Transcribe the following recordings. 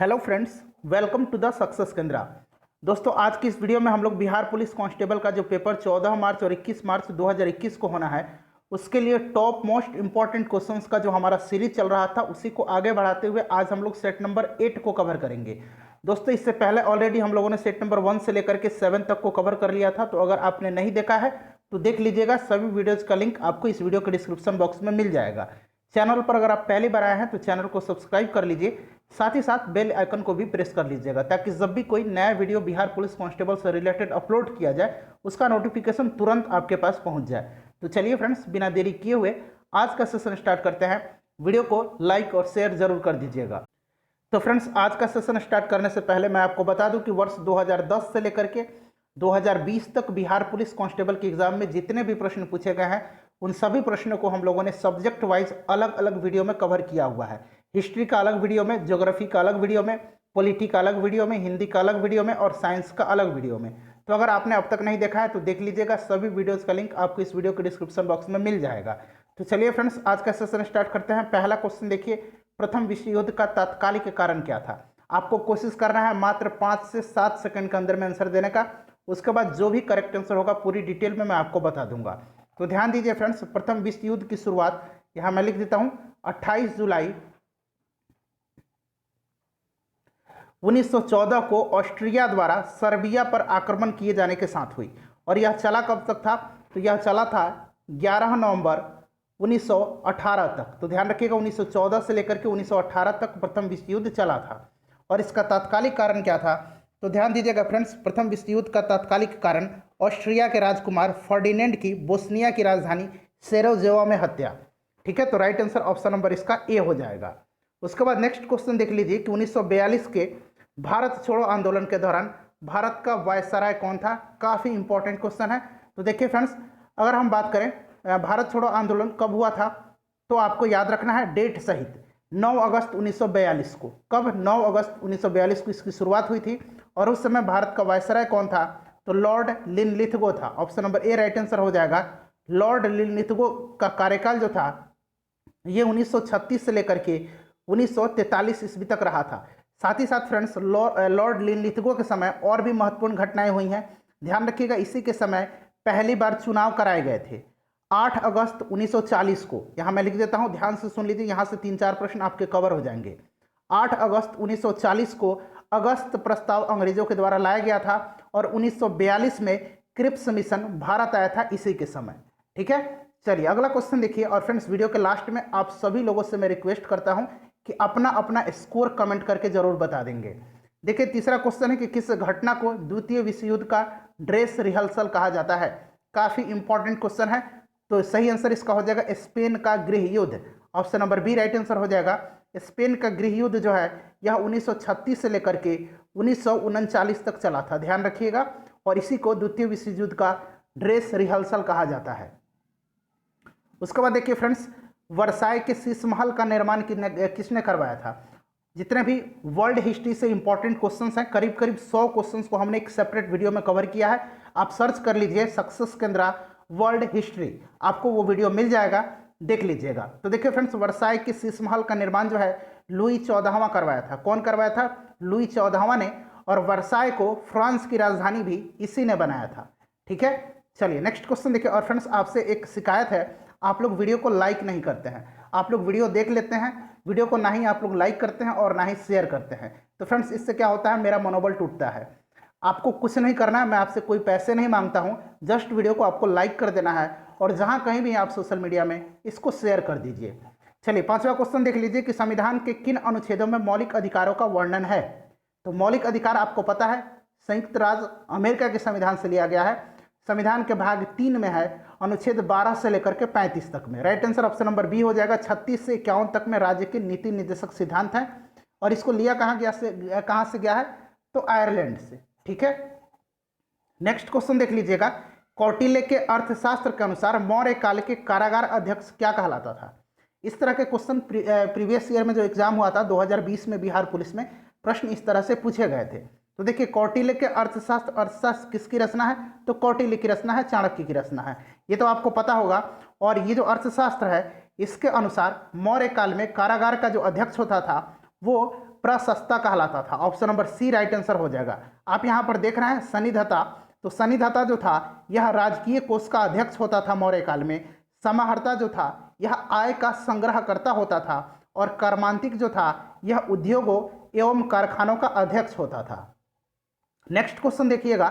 Hello friends, welcome to the success Kendra. दोस्तों, आज की इस वीडियो में हम लोग बिहार पुलिस कांस्टेबल का जो पेपर 14 मार्च और 21 मार्च 2021 को होना है, उसके लिए टॉप मोस्ट इंपॉर्टेंट क्वेश्चंस का जो हमारा सीरीज चल रहा था उसी को आगे बढ़ाते हुए आज हम लोग सेट नंबर 8 को कवर करेंगे। दोस्तों, इससे पहले ऑलरेडी हम लोगों ने सेट नंबर 1 से लेकर के 7 तक को कवर कर लिया था, तो अगर आपने नहीं देखा है तो देख लीजिएगा। सभी वीडियोज़ का लिंक आपको इस वीडियो के डिस्क्रिप्शन बॉक्स में मिल जाएगा। चैनल पर अगर आप पहली बार आए हैं तो चैनल को सब्सक्राइब कर लीजिए, साथ ही साथ बेल आइकन को भी प्रेस कर लीजिएगा ताकि जब भी कोई नया वीडियो बिहार पुलिस कांस्टेबल से रिलेटेड अपलोड किया जाए उसका नोटिफिकेशन तुरंत आपके पास पहुंच जाए। तो चलिए फ्रेंड्स, बिना देरी किए हुए आज का सेशन स्टार्ट करते हैं। वीडियो को लाइक और शेयर जरूर कर दीजिएगा। तो फ्रेंड्स, आज का सेशन स्टार्ट करने से पहले मैं आपको बता दूं कि वर्ष 2010 से लेकर के 2020 तक बिहार पुलिस कांस्टेबल के एग्जाम में जितने भी प्रश्न पूछे गए हैं उन सभी प्रश्नों को हम लोगों ने सब्जेक्ट वाइज अलग अलग वीडियो में कवर किया हुआ है। हिस्ट्री का अलग वीडियो में, ज्योग्राफी का अलग वीडियो में, पॉलिटी का अलग वीडियो में, हिंदी का अलग वीडियो में और साइंस का अलग वीडियो में। तो अगर आपने अब तक नहीं देखा है तो देख लीजिएगा। सभी वीडियोज़ का लिंक आपको इस वीडियो के डिस्क्रिप्शन बॉक्स में मिल जाएगा। तो चलिए फ्रेंड्स, आज का सेशन स्टार्ट करते हैं। पहला क्वेश्चन देखिए, प्रथम विश्व युद्ध का तात्कालिक कारण क्या था? आपको कोशिश करना है मात्र 5 से 7 सेकंड के अंदर में आंसर देने का। उसके बाद जो भी करेक्ट आंसर होगा पूरी डिटेल में मैं आपको बता दूंगा। तो ध्यान दीजिए फ्रेंड्स, प्रथम विश्व युद्ध की शुरुआत यहां मैं लिख देता हूं 28 जुलाई 1914 को ऑस्ट्रिया द्वारा सर्बिया पर आक्रमण किए जाने के साथ हुई। और यह चला कब तक था? तो यह चला था 11 नवंबर 1918 तक। तो ध्यान रखिएगा, 1914 से लेकर के 1918 तक प्रथम विश्व युद्ध चला था। और इसका तात्कालिक कारण क्या था? तो ध्यान दीजिएगा फ्रेंड्स, प्रथम विश्व युद्ध का तात्कालिक कारण ऑस्ट्रिया के राजकुमार फर्डिनेंड की बोस्निया की राजधानी सेरोजेवा में हत्या। ठीक है, तो राइट आंसर ऑप्शन नंबर इसका ए हो जाएगा। उसके बाद नेक्स्ट क्वेश्चन देख लीजिए कि 1942 के भारत छोड़ो आंदोलन के दौरान भारत का वायसराय कौन था? काफ़ी इंपॉर्टेंट क्वेश्चन है। तो देखिए फ्रेंड्स, अगर हम बात करें भारत छोड़ो आंदोलन कब हुआ था तो आपको याद रखना है डेट सहित, 9 अगस्त 1942 को। कब? 9 अगस्त 1942 को इसकी शुरुआत हुई थी। और उस समय भारत का वायसराय कौन था? तो लॉर्ड लिनलिथगो था। Option number A right answer हो जाएगा। लॉर्ड लिनलिथगो का कार्यकाल जो था ये 1936 से लेकर के 1943 ईस्वी तक रहा था। साथ ही साथ फ्रेंड्स, लॉर्ड लिनलिथगो के समय और भी महत्वपूर्ण घटनाएं हुई हैं। ध्यान रखिएगा, इसी के समय पहली बार चुनाव कराए गए थे 8 अगस्त 1940 को। यहाँ मैं लिख देता हूँ, ध्यान से सुन लीजिए, यहाँ से 3-4 प्रश्न आपके कवर हो जाएंगे। 8 अगस्त 1940 को अगस्त प्रस्ताव अंग्रेजों के द्वारा लाया गया था और 1942 में क्रिप्स मिशन भारत आया था इसी के समय। ठीक है, चलिए अगला क्वेश्चन देखिए। और फ्रेंड्स, वीडियो के लास्ट में आप सभी लोगों से मैं रिक्वेस्ट करता हूं कि अपना अपना स्कोर कमेंट करके जरूर बता देंगे। देखिए, तीसरा क्वेश्चन है कि किस घटना को द्वितीय विश्व युद्ध का ड्रेस रिहर्सल कहा जाता है? काफी इंपॉर्टेंट क्वेश्चन है। तो सही आंसर इसका हो जाएगा स्पेन का गृह युद्ध। Option number B right answer हो जाएगा। स्पेन का गृह युद्ध जो है यह 1936 से लेकर के 1939 तक चला था, ध्यान रखिएगा। और इसी को द्वितीय विश्व युद्ध का ड्रेस रिहर्सल कहा जाता है। उसके बाद देखिए फ्रेंड्स, वर्साई के शीश महल का निर्माण किसने करवाया था? जितने भी वर्ल्ड हिस्ट्री से इंपॉर्टेंट क्वेश्चंस हैं, करीब करीब 100 क्वेश्चंस को हमने एक सेपरेट वीडियो में कवर किया है। आप सर्च कर लीजिए सक्सेस केंद्रा वर्ल्ड हिस्ट्री, आपको वो वीडियो मिल जाएगा, देख लीजिएगा। तो देखिए फ्रेंड्स, वर्साई के शीश महल का निर्माण जो है लुई 14वां करवाया था। कौन करवाया था? लुई 14वां ने। और वर्साई को फ्रांस की राजधानी भी इसी ने बनाया था। ठीक है, चलिए नेक्स्ट क्वेश्चन देखिए। और फ्रेंड्स, आपसे एक शिकायत है, आप लोग वीडियो को लाइक नहीं करते हैं। आप लोग वीडियो देख लेते हैं, वीडियो को ना ही आप लोग लाइक करते हैं और ना ही शेयर करते हैं। तो फ्रेंड्स, इससे क्या होता है, मेरा मनोबल टूटता है। आपको कुछ नहीं करना है, मैं आपसे कोई पैसे नहीं मांगता हूं, जस्ट वीडियो को आपको लाइक कर देना है और जहां कहीं भी आप सोशल मीडिया में इसको शेयर कर दीजिए। चलिए पांचवा क्वेश्चन देख लीजिए कि संविधान के किन अनुच्छेदों में मौलिक अधिकारों का वर्णन है? तो मौलिक अधिकार आपको पता है संयुक्त राज्य अमेरिका के संविधान से लिया गया है। संविधान के भाग 3 में है, अनुच्छेद 12 से लेकर के 35 तक में। Right answer option number B हो जाएगा। 36 से 51 तक में राज्य के नीति निर्देशक सिद्धांत हैं। और इसको लिया कहाँ से गया है? तो आयरलैंड से। ठीक है, नेक्स्ट क्वेश्चन देख लीजिएगा। कौटिल्य के अर्थशास्त्र के अनुसार मौर्य काल के कारागार अध्यक्ष क्या कहलाता था? इस तरह के क्वेश्चन प्रीवियस ईयर में जो एग्जाम हुआ था 2020 में बिहार पुलिस में, प्रश्न इस तरह से पूछे गए थे। तो देखिए, कौटिल्य के अर्थशास्त्र किसकी रचना है? तो कौटिल्य की रचना है, चाणक्य की रचना है, ये तो आपको पता होगा। और ये जो अर्थशास्त्र है इसके अनुसार मौर्य काल में कारागार का जो अध्यक्ष होता था वो प्रशस्ता कहलाता था। Option number C right answer हो जाएगा। आप यहाँ पर देख रहे हैं सन्निधत्ता, तो सन्निधत्ता जो था यह राजकीय कोष का अध्यक्ष होता था मौर्य काल में। समाहर्ता जो था यह आय का संग्रहकर्ता होता था, और कर्मांतिक जो था यह उद्योगों एवं कारखानों का अध्यक्ष होता था। नेक्स्ट क्वेश्चन देखिएगा,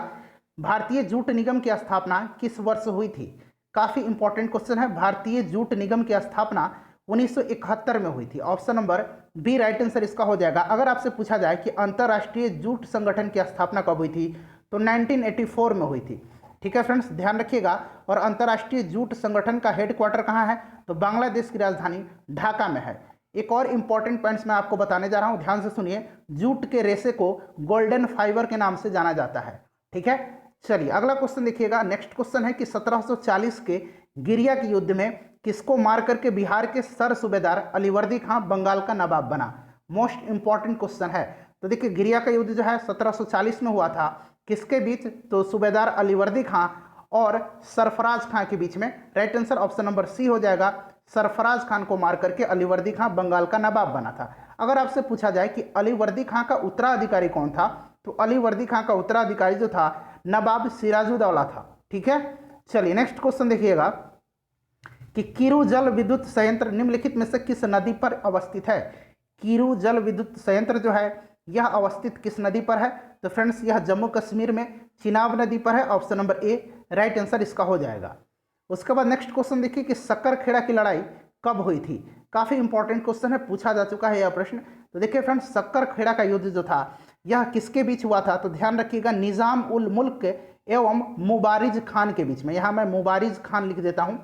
भारतीय जूट निगम की स्थापना किस वर्ष हुई थी? काफी इंपॉर्टेंट क्वेश्चन है। भारतीय जूट निगम की स्थापना 1971 में हुई थी। Option number B right answer इसका हो जाएगा। अगर आपसे पूछा जाए कि अंतर्राष्ट्रीय जूट संगठन की स्थापना कब हुई थी, तो 1984 में हुई थी। ठीक है फ्रेंड्स, ध्यान रखिएगा। और अंतर्राष्ट्रीय जूट संगठन का हेडक्वार्टर कहाँ है, तो बांग्लादेश की राजधानी ढाका में है। एक और इंपॉर्टेंट पॉइंट्स मैं आपको बताने जा रहा हूं, ध्यान से सुनिए। जूट के रेशे को गोल्डन फाइबर के नाम से जाना जाता है। ठीक है, चलिए अगला क्वेश्चन देखिएगा। नेक्स्ट क्वेश्चन है कि 1740 के गिरिया के युद्ध में किसको मार करके बिहार के सर सूबेदार अलीवर्दी खां बंगाल का नवाब बना? मोस्ट इंपॉर्टेंट क्वेश्चन है। तो देखिए गिरिया का युद्ध जो है 1740 में हुआ था, किसके बीच, तो सूबेदार अलीवर्दी खां और सरफराज खां के बीच में। Right answer option number C हो जाएगा। सरफराज खान को मार करके अलीवर्दी खां बंगाल का नवाब बना था। अगर आपसे पूछा जाए कि अलीवर्दी खां का उत्तराधिकारी कौन था, तो अलीवर्दी खां का उत्तराधिकारी जो था नवाब सिराजुद्दौला था। ठीक है, चलिए नेक्स्ट क्वेश्चन देखिएगा कि कीरू जल विद्युत संयंत्र निम्नलिखित में से किस नदी पर अवस्थित है? कीरू जल विद्युत संयंत्र जो है यह अवस्थित किस नदी पर है? तो फ्रेंड्स यह जम्मू कश्मीर में चिनाब नदी पर है। Option number A right answer इसका हो जाएगा। उसके बाद नेक्स्ट क्वेश्चन देखिए कि सक्करखेड़ा की लड़ाई कब हुई थी? काफी इंपॉर्टेंट क्वेश्चन है, पूछा जा चुका है यह प्रश्न। तो देखिए फ्रेंड्स, सक्करखेड़ा का युद्ध जो था यह किसके बीच हुआ था? तो ध्यान रखिएगा, निजाम उल मुल्क एवं मुबारिज खान के बीच में। यहाँ मैं मुबारिज खान लिख देता हूँ,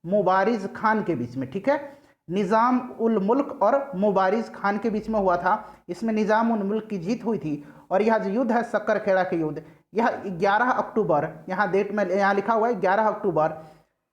मुबारिज खान के बीच में। ठीक है, निजाम उल मुल्क और मुबारिज खान के बीच में हुआ था। इसमें निजाम उल मुल्क की जीत हुई थी। और यह जो युद्ध है सक्करखेड़ा के युद्ध, यह 11 अक्टूबर, यहाँ डेट में यहाँ लिखा हुआ है 11 अक्टूबर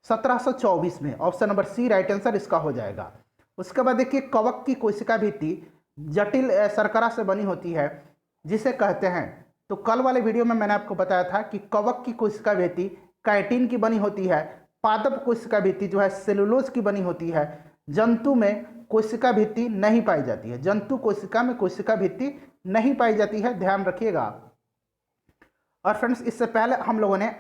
1724 में। Option number C right answer इसका हो जाएगा। उसके बाद देखिए कवक की कोशिका भित्ति जटिल शर्करा से बनी होती है, जिसे कहते हैं, तो कल वाले वीडियो में मैंने आपको बताया था कि कवक की कोशिका भित्ति काइटिन की बनी होती है। पादप कोशिका भित्ति जो है सेलुलोज की बनी होती है। जंतु में कोशिका भित्ति नहीं पाई जाती है, जंतु कोशिका में कोशिका भित्ति नहीं पाई जाती है, ध्यान रखिएगा। और फ्रेंड्स इससे पहले हम लोगों ने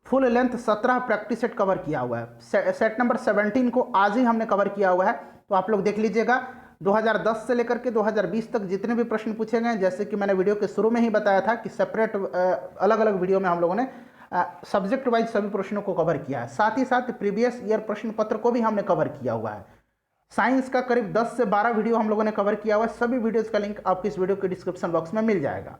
full length 17 practice set cover किया हुआ है। सेट नंबर 17 को आज ही हमने कवर किया हुआ है, तो आप लोग देख लीजिएगा। 2010 से लेकर के 2020 तक जितने भी प्रश्न पूछे गए, जैसे कि मैंने वीडियो के शुरू में ही बताया था कि सेपरेट अलग अलग वीडियो में हम लोगों ने सब्जेक्ट वाइज सभी प्रश्नों को कवर किया है। साथ ही साथ प्रीवियस ईयर प्रश्न पत्र को भी हमने कवर किया हुआ है। साइंस का करीब 10 से 12 वीडियो हम लोगों ने कवर किया हुआ है। सभी वीडियोज का लिंक आपको इस वीडियो के डिस्क्रिप्शन बॉक्स में मिल जाएगा।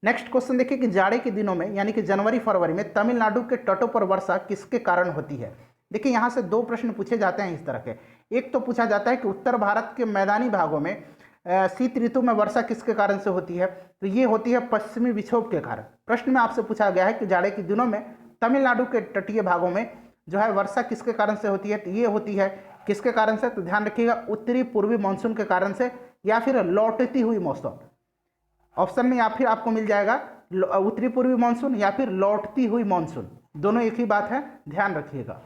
नेक्स्ट क्वेश्चन देखिए कि जाड़े के दिनों में यानी कि जनवरी फरवरी में तमिलनाडु के तटों पर वर्षा किसके कारण होती है? देखिए यहाँ से दो प्रश्न पूछे जाते हैं इस तरह के। एक तो पूछा जाता है कि उत्तर भारत के मैदानी भागों में शीत ऋतु में वर्षा किसके कारण से होती है? तो ये होती है पश्चिमी विक्षोभ के कारण। प्रश्न में आपसे पूछा गया है कि जाड़े के दिनों में तमिलनाडु के तटीय भागों में जो है वर्षा किसके कारण से होती है? तो ये होती है किसके कारण से? तो ध्यान रखिएगा, उत्तरी पूर्वी मानसून के कारण से, या फिर लौटती हुई मौसम। ऑप्शन में या फिर आपको मिल जाएगा उत्तरी पूर्वी मानसून या फिर लौटती हुई मानसून, दोनों एक ही बात है, ध्यान रखिएगा।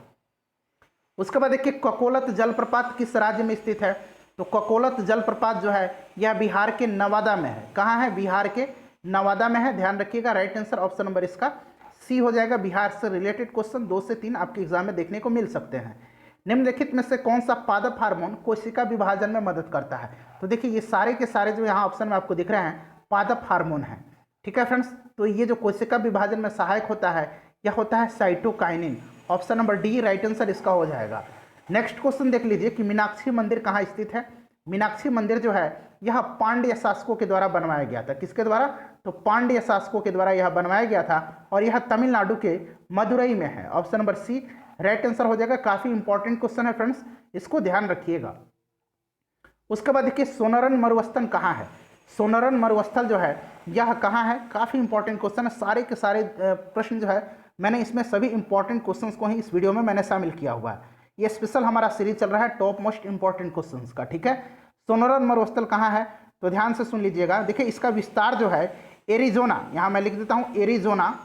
उसके बाद देखिए ककोलत जलप्रपात किस राज्य में स्थित है? तो ककोलत जलप्रपात जो है यह बिहार के नवादा में है। कहाँ है? बिहार के नवादा में है, ध्यान रखिएगा। राइट आंसर ऑप्शन नंबर इसका सी हो जाएगा। बिहार से रिलेटेड क्वेश्चन 2 से 3 आपके एग्जाम में देखने को मिल सकते हैं। निम्नलिखित में से कौन सा पादप हार्मोन कोशिका विभाजन में मदद करता है? तो देखिए ये सारे के सारे जो यहाँ ऑप्शन में आपको दिख रहे हैं पादप हार्मोन है। ठीक है फ्रेंड्स, तो ये जो कोशिका विभाजन में सहायक होता है यह होता है cytokinin. Option number D right answer इसका हो जाएगा। नेक्स्ट क्वेश्चन देख लीजिए कि मीनाक्षी मंदिर कहाँ स्थित है? मीनाक्षी मंदिर जो है यह पांड्य शासकों के द्वारा बनवाया गया था। किसके द्वारा? तो पांड्य शासकों के द्वारा यह बनवाया गया था, और यह तमिलनाडु के मदुरई में है। Option number C right answer हो जाएगा। काफी इंपॉर्टेंट क्वेश्चन है फ्रेंड्स, इसको ध्यान रखिएगा। उसके बाद देखिए सोनरन मरुस्थल कहाँ है? सोनरन मरुस्थल जो है यह कहाँ है? काफी इंपॉर्टेंट क्वेश्चन है। सारे के सारे प्रश्न जो है मैंने इसमें सभी इंपॉर्टेंट क्वेश्चंस को ही इस वीडियो में मैंने शामिल किया हुआ है। ये स्पेशल हमारा सीरीज चल रहा है टॉप मोस्ट इंपॉर्टेंट क्वेश्चंस का। ठीक है, सोनरन मरुस्थल कहाँ है? तो ध्यान से सुन लीजिएगा। देखिए इसका विस्तार जो है एरिजोना, यहाँ मैं लिख देता हूँ एरिजोना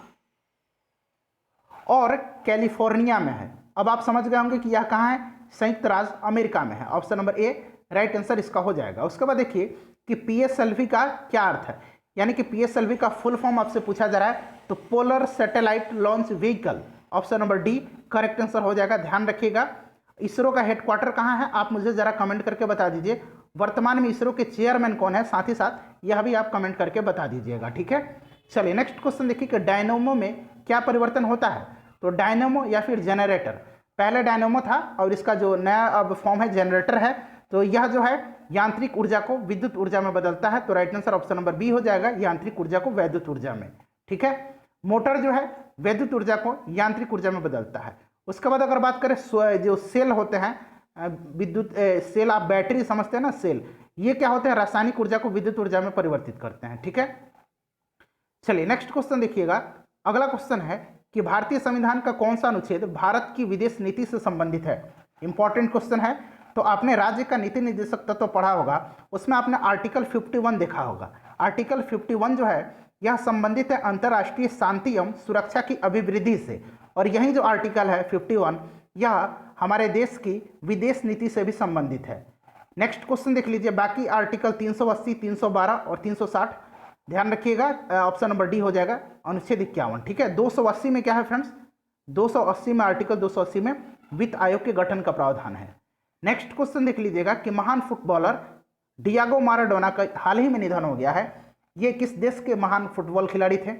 और कैलिफोर्निया में है। अब आप समझ गए होंगे कि यह कहाँ है? संयुक्त राज्य अमेरिका में है। Option number A right answer इसका हो जाएगा। उसके बाद देखिए कि PSLV का क्या अर्थ है, यानी कि PSLV का फुल फॉर्म आपसे पूछा जा रहा है, तो polar satellite launch vehicle, option number D correct answer हो जाएगा। ध्यान रखिएगा इसरो का हेडक्वार्टर कहाँ है, आप मुझे जरा कमेंट करके बता दीजिए। वर्तमान में इसरो के चेयरमैन कौन है, साथ ही साथ यह भी आप कमेंट करके बता दीजिएगा, ठीक है। चलिए नेक्स्ट क्वेश्चन देखिए कि डायनोमो में क्या परिवर्तन होता है, तो डायनोमो या फिर जनरेटर, पहले डायनोमो था और इसका जो नया अब फॉर्म है जनरेटर है, तो यह जो है यांत्रिक ऊर्जा को विद्युत ऊर्जा में बदलता है, तो right answer option number B हो जाएगा, यांत्रिक ऊर्जा को वैद्युत ऊर्जा में, ठीक है। मोटर जो है वैद्युत ऊर्जा को यांत्रिक ऊर्जा में बदलता है। उसके बाद अगर बात करें जो सेल होते हैं विद्युत सेल, आप बैटरी समझते हैं ना, सेल, ये क्या होते हैं, रासायनिक ऊर्जा को विद्युत ऊर्जा में परिवर्तित करते हैं, ठीक है। चलिए नेक्स्ट क्वेश्चन देखिएगा। अगला क्वेश्चन है कि भारतीय संविधान का कौन सा अनुच्छेद भारत की विदेश नीति से संबंधित है। इंपॉर्टेंट क्वेश्चन है। तो आपने राज्य का नीति निर्देशक तत्व पढ़ा होगा, उसमें आपने आर्टिकल 51 देखा होगा। आर्टिकल 51 जो है यह संबंधित है अंतर्राष्ट्रीय शांति एवं सुरक्षा की अभिवृद्धि से, और यही जो आर्टिकल है 51 यह हमारे देश की विदेश नीति से भी संबंधित है। नेक्स्ट क्वेश्चन देख लीजिए। बाकी आर्टिकल 380, 312 और 360 ध्यान रखिएगा, ऑप्शन नंबर डी हो जाएगा अनुच्छेद 51, ठीक है। 280 में क्या है फ्रेंड्स, 280 में आर्टिकल 280 में वित्त आयोग के गठन का प्रावधान है। नेक्स्ट क्वेश्चन देख लीजिएगा कि महान फुटबॉलर डियागो माराडोना का हाल ही में निधन हो गया है, ये किस देश के महान फुटबॉल खिलाड़ी थे।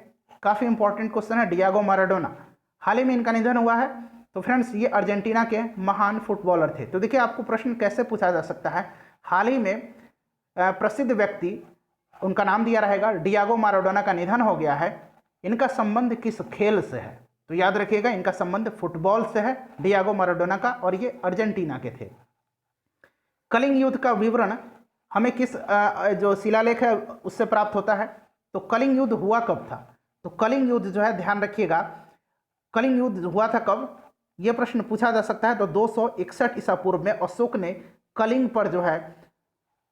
काफ़ी इंपॉर्टेंट क्वेश्चन है, डियागो माराडोना हाल ही में इनका निधन हुआ है। तो फ्रेंड्स ये अर्जेंटीना के महान फुटबॉलर थे। तो देखिए आपको प्रश्न कैसे पूछा जा सकता है, हाल ही में प्रसिद्ध व्यक्ति, उनका नाम दिया रहेगा, डियागो माराडोना का निधन हो गया है, इनका संबंध किस खेल से है, तो याद रखिएगा इनका संबंध फुटबॉल से है, डियागो माराडोना का, और ये अर्जेंटीना के थे। कलिंग युद्ध का विवरण हमें किस जो शिलालेख है उससे प्राप्त होता है, तो कलिंग युद्ध हुआ कब था, तो कलिंग युद्ध जो है ध्यान रखिएगा, कलिंग युद्ध हुआ था कब, यह प्रश्न पूछा जा सकता है। तो 261 ईसा पूर्व में अशोक ने कलिंग पर जो है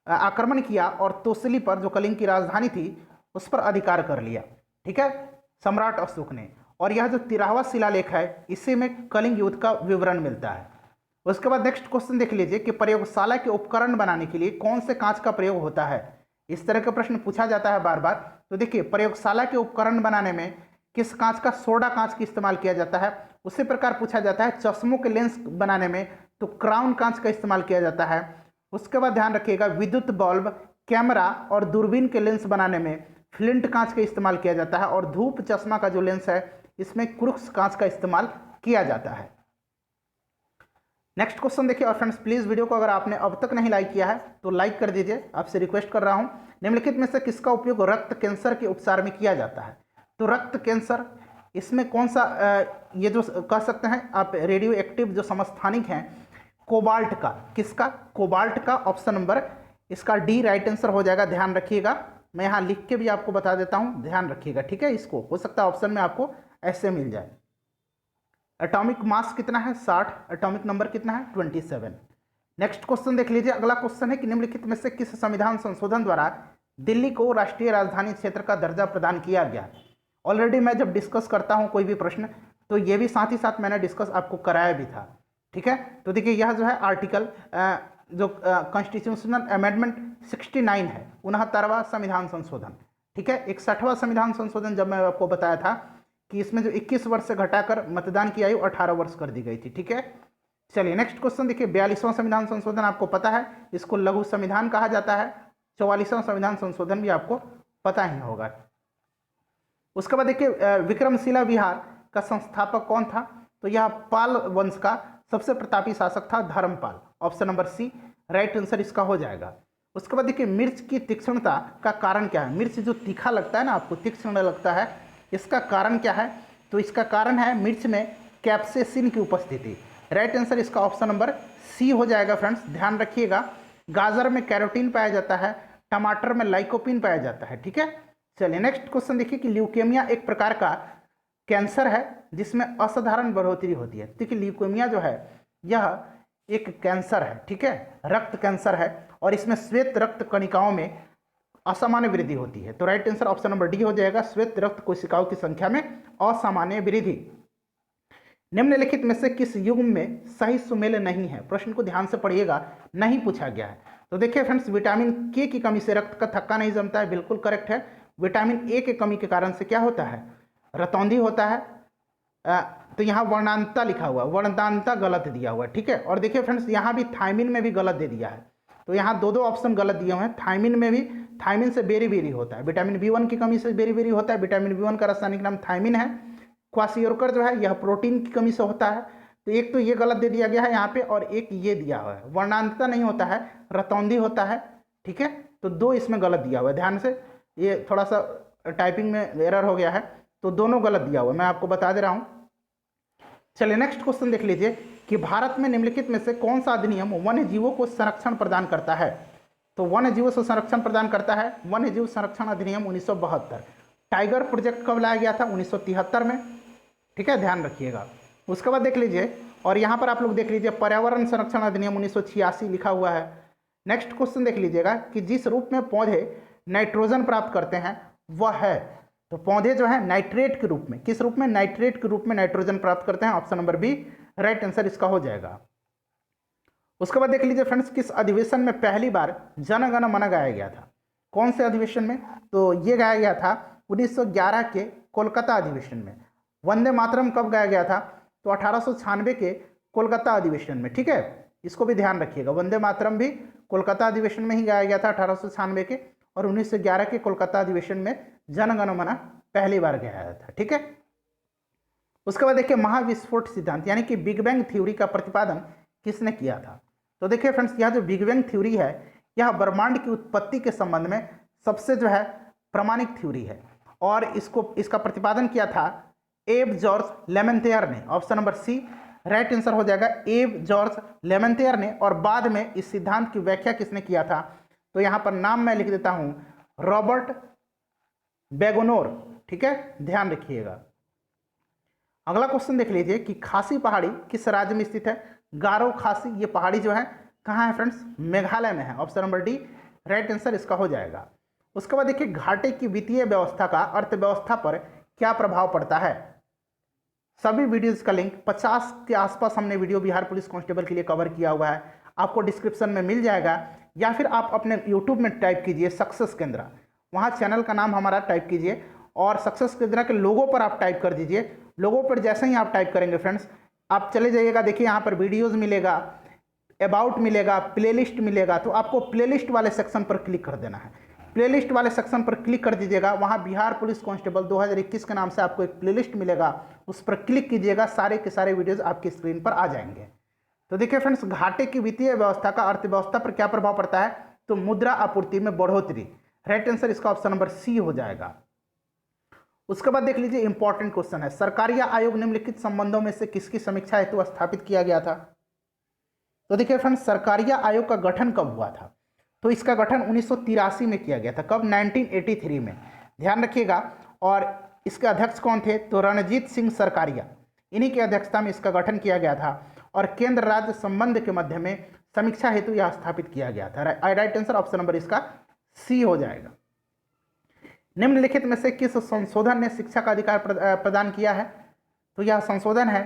आक्रमण किया और तोसली पर, जो कलिंग की राजधानी थी, उस पर अधिकार कर लिया, ठीक है, सम्राट अशोक ने। और यह जो 13वां शिलालेख है इसी में कलिंग युद्ध का विवरण मिलता है। उसके बाद नेक्स्ट क्वेश्चन देख लीजिए कि प्रयोगशाला के उपकरण बनाने के लिए कौन से कांच का प्रयोग होता है। इस तरह का प्रश्न पूछा जाता है बार बार। तो देखिए प्रयोगशाला के उपकरण बनाने में किस कांच का, सोडा कांच का इस्तेमाल किया जाता है। उसी प्रकार पूछा जाता है चश्मों के लेंस बनाने में तो क्राउन कांच का इस्तेमाल किया जाता है। उसके बाद ध्यान रखिएगा विद्युत बल्ब, कैमरा और दूरबीन के लेंस बनाने में फ्लिंट कांच का इस्तेमाल किया जाता है, और धूप चश्मा का जो लेंस है इसमें क्रूक्स कांच का इस्तेमाल किया जाता है। नेक्स्ट क्वेश्चन देखिए। और फ्रेंड्स प्लीज वीडियो को अगर आपने अब तक नहीं लाइक किया है तो लाइक कर दीजिए, आपसे रिक्वेस्ट कर रहा हूं। निम्नलिखित में से किसका उपयोग रक्त कैंसर के उपचार में किया जाता है, तो रक्त कैंसर, इसमें कौन सा ये जो कह सकते हैं आप रेडियो एक्टिव जो समस्थानिक हैं, कोबाल्ट का, किसका, कोबाल्ट का, ऑप्शन नंबर इसका डी राइट आंसर हो जाएगा। ध्यान रखिएगा, मैं यहाँ लिख के भी आपको बता देता हूँ, ध्यान रखिएगा, ठीक है। इसको हो सकता है ऑप्शन में आपको ऐसे मिल जाए। एटॉमिक मास कितना है 60, एटॉमिक नंबर कितना है 27। नेक्स्ट क्वेश्चन देख लीजिए। अगला क्वेश्चन है कि निम्नलिखित में से किस संविधान संशोधन द्वारा दिल्ली को राष्ट्रीय राजधानी क्षेत्र का दर्जा प्रदान किया गया। ऑलरेडी मैं जब डिस्कस करता हूँ कोई भी प्रश्न तो ये भी साथ ही साथ मैंने डिस्कस आपको कराया भी था, ठीक है। तो देखिए यह जो है आर्टिकल जो कॉन्स्टिट्यूशनल अमेंडमेंट 69 है, 69वां संविधान संशोधन, ठीक है। 61वां संविधान संशोधन जब मैं आपको बताया था कि इसमें जो 21 वर्ष से घटाकर मतदान की आयु 18 वर्ष कर दी गई थी, ठीक है। चलिए नेक्स्ट क्वेश्चन देखिए। 42वां संविधान संशोधन आपको पता है, इसको लघु संविधान कहा जाता है। 44वां संविधान संशोधन भी आपको पता ही होगा। उसके बाद देखिए विक्रमशिला विहार का संस्थापक कौन था, तो यह पाल वंश का सबसे प्रतापी शासक था Dharmapal, option number C right answer इसका हो जाएगा। उसके बाद देखिए मिर्च की तीक्ष्णता का कारण क्या है। मिर्च जो तीखा लगता है ना, आपको तीक्ष्ण लगता है, इसका कारण क्या है, तो इसका कारण है मिर्च में कैप्सेसिन की उपस्थिति। राइट आंसर इसका ऑप्शन नंबर सी हो जाएगा। फ्रेंड्स ध्यान रखिएगा, गाजर में कैरोटीन पाया जाता है, टमाटर में लाइकोपिन पाया जाता है, ठीक है। चलिए नेक्स्ट क्वेश्चन देखिए कि ल्यूकेमिया एक प्रकार का कैंसर है जिसमें असाधारण बढ़ोतरी होती है। देखिए ल्यूकेमिया जो है यह एक कैंसर है, ठीक है, रक्त कैंसर है, और इसमें श्वेत रक्त कणिकाओं में असामान्य वृद्धि होती है। तो right answer option number D हो जाएगा, श्वेत रक्त कोशिकाओं की संख्या में असामान्य वृद्धि। निम्नलिखित में से किस युग्म में सही सुमेल नहीं है, प्रश्न को ध्यान से पढ़िएगा, नहीं पूछा गया है। तो देखिए फ्रेंड्स, विटामिन के की कमी से रक्त का थक्का नहीं जमता है, बिल्कुल करेक्ट है। विटामिन ए की कमी के कारण से क्या होता है, रतौंधी होता है। तो यहाँ वर्णांता लिखा हुआ, वर्णांता गलत दिया हुआ है, ठीक है। और देखिए फ्रेंड्स, यहाँ भी थायमिन में भी गलत दे दिया है, तो यहाँ दो ऑप्शन गलत दिए हुए हैं। थायमिन में भी, थायमिन से बेरी होता है, विटामिन B1 की कमी से बेरी होता है। विटामिन B1 का रासायनिक नाम थायमिन है। क्वासियोरकर जो है यह प्रोटीन की कमी से होता है। तो एक तो ये गलत दे दिया गया है यहाँ पे, और एक ये दिया हुआ है, वर्णांतता नहीं होता है, रतौंधी होता है, ठीक है। तो दो इसमें गलत दिया हुआ है, ध्यान से, ये थोड़ा सा टाइपिंग में एरर हो गया है, तो दोनों गलत दिया हुआ है, मैं आपको बता दे रहा हूँ। चलिए नेक्स्ट क्वेश्चन देख लीजिए कि भारत में निम्नलिखित में से कौन सा अधिनियम वन्य जीवों को संरक्षण प्रदान करता है। तो वन्य जीवों से संरक्षण प्रदान करता है वन्य जीव संरक्षण अधिनियम 1972। टाइगर प्रोजेक्ट कब लाया गया था, 1973 में, ठीक है, ध्यान रखिएगा। उसके बाद देख लीजिए, और यहाँ पर आप लोग देख लीजिए पर्यावरण संरक्षण अधिनियम 1986 लिखा हुआ है। नेक्स्ट क्वेश्चन देख लीजिएगा कि जिस रूप में पौधे नाइट्रोजन प्राप्त करते हैं वह है। तो पौधे जो है नाइट्रेट के रूप में, किस रूप में, नाइट्रेट के रूप में नाइट्रोजन प्राप्त करते हैं। Option number B right answer इसका हो जाएगा। उसके बाद देख लीजिए फ्रेंड्स, किस अधिवेशन में पहली बार जन गण मन गाया गया था। कौन से अधिवेशन में, तो ये गाया गया था 1911 के कोलकाता अधिवेशन में। वंदे मातरम कब गाया गया था, तो 1896 के कोलकाता अधिवेशन में, ठीक है, इसको भी ध्यान रखिएगा। वंदे मातरम भी कोलकाता अधिवेशन में ही गाया गया था 1896 के, और 1911 के कोलकाता अधिवेशन में जन गण मन पहली बार गाया था, ठीक है। उसके बाद देखिए महाविस्फोट सिद्धांत यानी कि बिग बैंग थ्योरी का प्रतिपादन किसने किया था। तो देखिए फ्रेंड्स, यह जो बिग बैंग थ्योरी है यह ब्रह्मांड की उत्पत्ति के संबंध में सबसे जो है प्रमाणिक थ्योरी है, और इसका प्रतिपादन किया था एब जॉर्ज लेमेंथियर ने। Option number C right answer हो जाएगा, एब जॉर्ज लेमेंथियर ने। और बाद में इस सिद्धांत की व्याख्या किसने किया था, तो यहाँ पर नाम मैं लिख देता हूँ, रॉबर्ट बेगोनोर, ठीक है, ध्यान रखिएगा। अगला क्वेश्चन देख लीजिए कि खासी पहाड़ी किस राज्य में स्थित है। गारो खासी ये पहाड़ी जो है कहाँ है फ्रेंड्स, मेघालय में है। Option number D right answer इसका हो जाएगा। उसके बाद देखिए घाटे की वित्तीय व्यवस्था का अर्थव्यवस्था पर क्या प्रभाव पड़ता है। सभी वीडियोज का लिंक 50 के आसपास हमने वीडियो बिहार पुलिस कांस्टेबल के लिए कवर किया हुआ है, आपको डिस्क्रिप्शन में मिल जाएगा, या फिर आप अपने यूट्यूब में टाइप कीजिए सक्सेस केंद्र, वहाँ चैनल का नाम हमारा टाइप कीजिए, और सक्सेस केंद्र के लोगों पर आप टाइप कर दीजिए। लोगों पर जैसे ही आप टाइप करेंगे फ्रेंड्स, आप चले जाइएगा, देखिए यहाँ पर वीडियोज़ मिलेगा, अबाउट मिलेगा, प्लेलिस्ट मिलेगा, तो आपको प्लेलिस्ट वाले सेक्शन पर क्लिक कर देना है। प्लेलिस्ट वाले सेक्शन पर क्लिक कर दीजिएगा, वहाँ बिहार पुलिस कांस्टेबल 2021 के नाम से आपको एक प्लेलिस्ट मिलेगा, उस पर क्लिक कीजिएगा, सारे के सारे वीडियोज़ आपकी स्क्रीन पर आ जाएंगे। तो देखिए फ्रेंड्स, घाटे की वित्तीय व्यवस्था का अर्थव्यवस्था पर क्या प्रभाव पड़ता है, तो मुद्रा आपूर्ति में बढ़ोतरी। राइट आंसर इसका ऑप्शन नंबर सी हो जाएगा। उसके बाद देख लीजिए इंपॉर्टेंट क्वेश्चन है, सरकारिया आयोग निम्नलिखित संबंधों में से किसकी समीक्षा हेतु स्थापित किया गया था। तो देखिए फ्रेंड्स, सरकारिया आयोग का गठन कब हुआ था, तो इसका गठन 1983 में किया गया था। कब, 1983 में, ध्यान रखिएगा। और इसके अध्यक्ष कौन थे, तो रणजीत सिंह सरकारिया, इन्हीं की अध्यक्षता में इसका गठन किया गया था, और केंद्र राज्य संबंध के मध्य में समीक्षा हेतु यह स्थापित किया गया था। राइट आंसर ऑप्शन नंबर इसका सी हो जाएगा। निम्नलिखित में से किस संशोधन ने शिक्षा का अधिकार प्रदान किया है, तो यह संशोधन है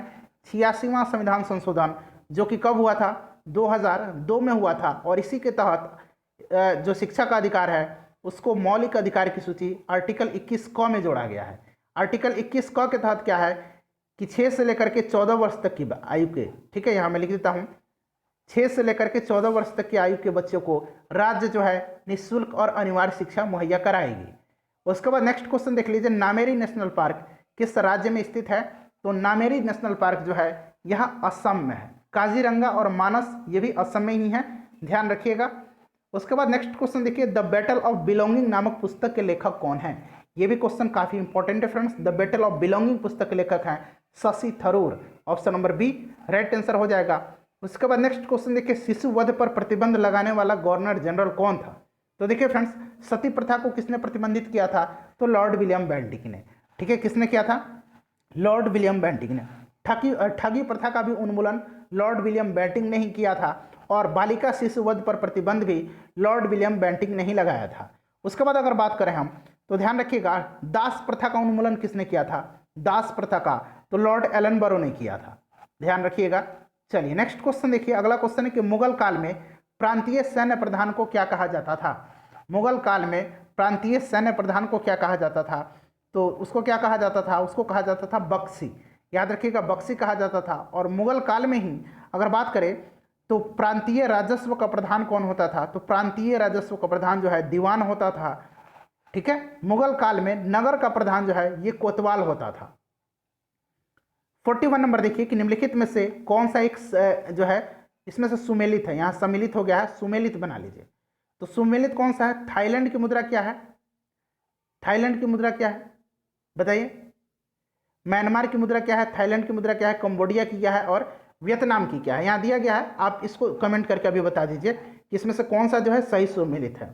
86वां संविधान संशोधन, जो कि कब हुआ था, 2002 में हुआ था। और इसी के तहत जो शिक्षा का अधिकार है उसको मौलिक अधिकार की सूची आर्टिकल 21 क में जोड़ा गया है। आर्टिकल 21 क के तहत क्या है कि 6 से लेकर के 14 वर्ष तक की आयु के, ठीक है, यहाँ मैं लिख देता हूँ, 6 से लेकर के 14 वर्ष तक की आयु के बच्चों को राज्य जो है निःशुल्क और अनिवार्य शिक्षा मुहैया कराएगी। उसके बाद नेक्स्ट क्वेश्चन देख लीजिए, नामेरी नेशनल पार्क किस राज्य में स्थित है, तो नामेरी नेशनल पार्क जो है यह असम में है। काजीरंगा और मानस ये भी असम में ही है, ध्यान रखिएगा। उसके बाद नेक्स्ट क्वेश्चन देखिए, द बैटल ऑफ बिलोंगिंग नामक पुस्तक के लेखक कौन है। ये भी क्वेश्चन काफी इंपॉर्टेंट है friends. The battle of belonging पुस्तक के लेखक हैं Shashi Tharoor. Option number B right answer हो जाएगा। उसके बाद नेक्स्ट क्वेश्चन देखिए, शिशु वध पर प्रतिबंध लगाने वाला गवर्नर जनरल कौन था। तो देखिए फ्रेंड्स, सती प्रथा को किसने प्रतिबंधित किया था, तो लॉर्ड विलियम बेंटिक ने, ठीक है, किसने किया था, लॉर्ड विलियम बेंटिक ने। ठगी प्रथा का भी उन्मूलन लॉर्ड विलियम बेंटिक ने ही किया था, और बालिका शिशु वध पर प्रतिबंध भी लॉर्ड विलियम बेंटिक ने ही लगाया था। उसके बाद अगर बात करें हम, तो ध्यान रखिएगा, दास प्रथा का उन्मूलन किसने किया था, दास प्रथा का, तो लॉर्ड एलन बरो ने किया था, ध्यान रखिएगा। चलिए नेक्स्ट क्वेश्चन देखिए, अगला क्वेश्चन है कि मुगल काल में प्रांतीय सैन्य प्रधान को क्या कहा जाता था? मुगल काल में प्रांतीय सैन्य प्रधान को क्या कहा जाता था? तो उसको क्या कहा जाता था? उसको कहा जाता था बख्शी। याद रखिएगा, बख्शी कहा जाता था। और मुगल काल में ही अगर बात करें तो प्रांतीय राजस्व का प्रधान कौन होता था? तो प्रांतीय राजस्व का प्रधान जो है दीवान होता था। ठीक है, मुगल काल में नगर का प्रधान जो है ये कोतवाल होता था। 41 नंबर देखिए कि निम्नलिखित में से कौन सा एक जो है इसमें से सुमेलित है? यहाँ सम्मिलित हो गया है, सुमेलित बना लीजिए। तो सुमेलित कौन सा है? थाईलैंड की मुद्रा क्या है? थाईलैंड की मुद्रा क्या है बताइए? म्यांमार की मुद्रा क्या है? थाईलैंड की मुद्रा क्या है? कंबोडिया की क्या है? और वियतनाम की क्या है? यहाँ दिया गया है, आप इसको कमेंट करके अभी बता दीजिए कि इसमें से कौन सा जो है सही सुमेलित है।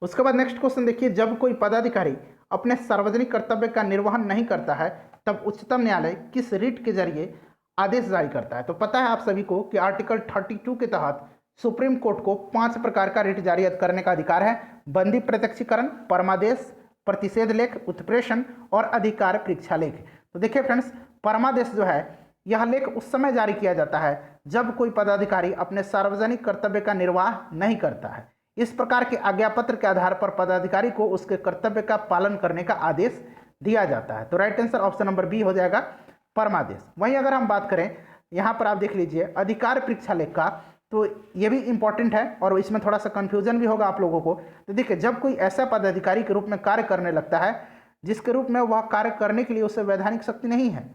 उसके बाद नेक्स्ट क्वेश्चन देखिए, जब कोई पदाधिकारी अपने सार्वजनिक कर्तव्य का निर्वहन नहीं करता है तब उच्चतम न्यायालय किस रिट के जरिए आदेश जारी करता है? तो पता है आप सभी को कि आर्टिकल 32 के तहत सुप्रीम कोर्ट को 5 प्रकार का रिट जारी करने का अधिकार है। बंदी प्रत्यक्षीकरण, परमादेश, प्रतिषेध लेख, उत्प्रेषण और अधिकार परीक्षा लेख। तो देखिए फ्रेंड्स, परमादेश जो है यह लेख उस समय जारी किया जाता है जब कोई पदाधिकारी अपने सार्वजनिक कर्तव्य का निर्वाह नहीं करता है। इस प्रकार के आज्ञापत्र के आधार पर पदाधिकारी को उसके कर्तव्य का पालन करने का आदेश दिया जाता है। तो right answer option number B हो जाएगा, परमादेश। वहीं अगर हम बात करें यहाँ पर आप देख लीजिए अधिकार परीक्षा लेख का, तो ये भी इंपॉर्टेंट है और इसमें थोड़ा सा कंफ्यूजन भी होगा आप लोगों को। तो देखिए, जब कोई ऐसा पदाधिकारी के रूप में कार्य करने लगता है जिसके रूप में वह कार्य करने के लिए उसे वैधानिक शक्ति नहीं है,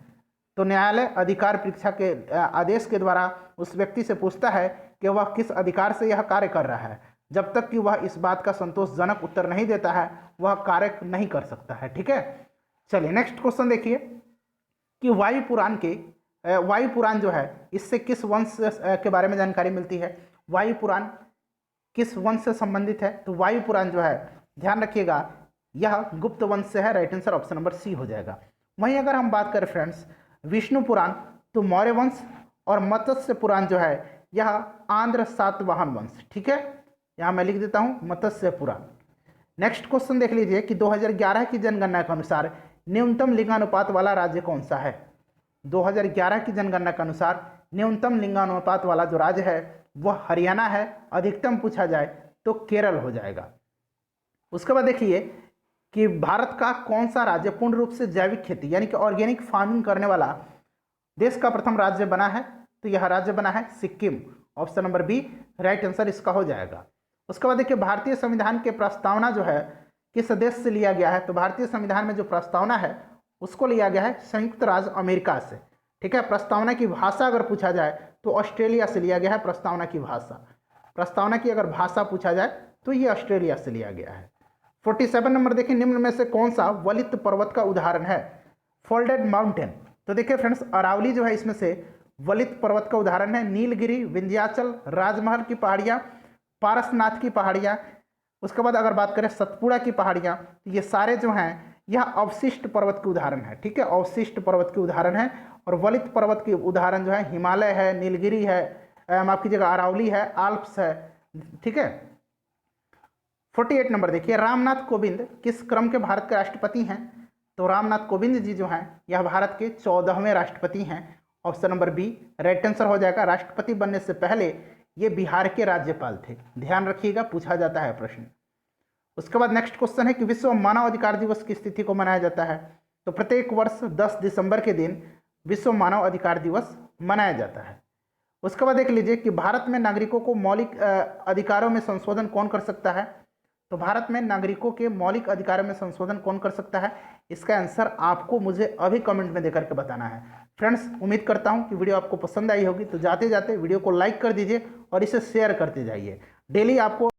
तो न्यायालय अधिकार परीक्षा के आदेश के द्वारा उस व्यक्ति से पूछता है कि वह किस अधिकार से यह कार्य कर रहा है। जब तक कि वह इस बात का संतोषजनक उत्तर नहीं देता है वह कार्य नहीं कर सकता है। ठीक है, चलिए नेक्स्ट क्वेश्चन देखिए कि वायु पुराण जो है इससे किस वंश के बारे में जानकारी मिलती है? वायु पुराण किस वंश से संबंधित है? तो वायु पुराण जो है ध्यान रखिएगा यह गुप्त वंश से है। Right answer option number C हो जाएगा। वहीं अगर हम बात करें फ्रेंड्स विष्णु पुराण, तो मौर्य वंश, और मत्स्य पुराण जो है यह आंध्र सातवाहन वंश। ठीक है, यहाँ मैं लिख देता हूँ मत्स्य पुराण। नेक्स्ट क्वेश्चन देख लीजिए कि 2011 की जनगणना के अनुसार न्यूनतम लिंगानुपात वाला राज्य कौन सा है? 2011 की जनगणना के अनुसार न्यूनतम लिंगानुपात वाला जो राज्य है वह हरियाणा है। अधिकतम पूछा जाए तो केरल हो जाएगा। उसके बाद देखिए कि भारत का कौन सा राज्य पूर्ण रूप से जैविक खेती यानी कि ऑर्गेनिक फार्मिंग करने वाला देश का प्रथम राज्य बना है? तो यह राज्य बना है Sikkim. Option number B right answer इसका हो जाएगा। उसके बाद देखिए भारतीय संविधान के प्रस्तावना जो है किस देश से लिया गया है? तो भारतीय संविधान में जो प्रस्तावना है उसको लिया गया है संयुक्त राज्य अमेरिका से। ठीक है, प्रस्तावना की भाषा अगर पूछा जाए तो ऑस्ट्रेलिया से लिया गया है। प्रस्तावना की भाषा, प्रस्तावना की अगर भाषा पूछा जाए तो ये ऑस्ट्रेलिया से लिया गया है। 47 नंबर देखिए, निम्न में से कौन सा वलित पर्वत का उदाहरण है? Folded mountain. तो देखिए फ्रेंड्स, अरावली जो है इसमें से वलित पर्वत का उदाहरण है। नीलगिरी, विंध्याचल, राजमहल की पहाड़ियाँ, पारसनाथ की पहाड़ियाँ, उसके बाद अगर बात करें सतपुड़ा की पहाड़ियाँ, ये सारे जो हैं यह अवशिष्ट पर्वत के उदाहरण है। ठीक है, अवशिष्ट पर्वत के उदाहरण है। और वलित पर्वत के उदाहरण जो है हिमालय है, नीलगिरी है, माफ कीजिएगा अरावली है, आल्प्स है। ठीक है, 48 नंबर देखिए, रामनाथ कोविंद किस क्रम के भारत के राष्ट्रपति हैं? तो रामनाथ कोविंद जी जो हैं यह भारत के 14वें राष्ट्रपति हैं। Option number B right answer हो जाएगा। राष्ट्रपति बनने से पहले ये बिहार के राज्यपाल थे, ध्यान रखिएगा, पूछा जाता है प्रश्न। उसके बाद नेक्स्ट क्वेश्चन है कि विश्व मानव अधिकार दिवस की तिथि को मनाया जाता है? तो प्रत्येक वर्ष 10 दिसंबर के दिन विश्व मानव अधिकार दिवस मनाया जाता है। उसके बाद देख लीजिए कि भारत में नागरिकों को मौलिक अधिकारों में संशोधन कौन कर सकता है? तो भारत में नागरिकों के मौलिक अधिकारों में संशोधन कौन कर सकता है? इसका आंसर आपको मुझे अभी कमेंट में देकर के बताना है। फ्रेंड्स, उम्मीद करता हूं कि वीडियो आपको पसंद आई होगी, तो जाते जाते वीडियो को लाइक कर दीजिए और इसे शेयर करते जाइए। डेली आपको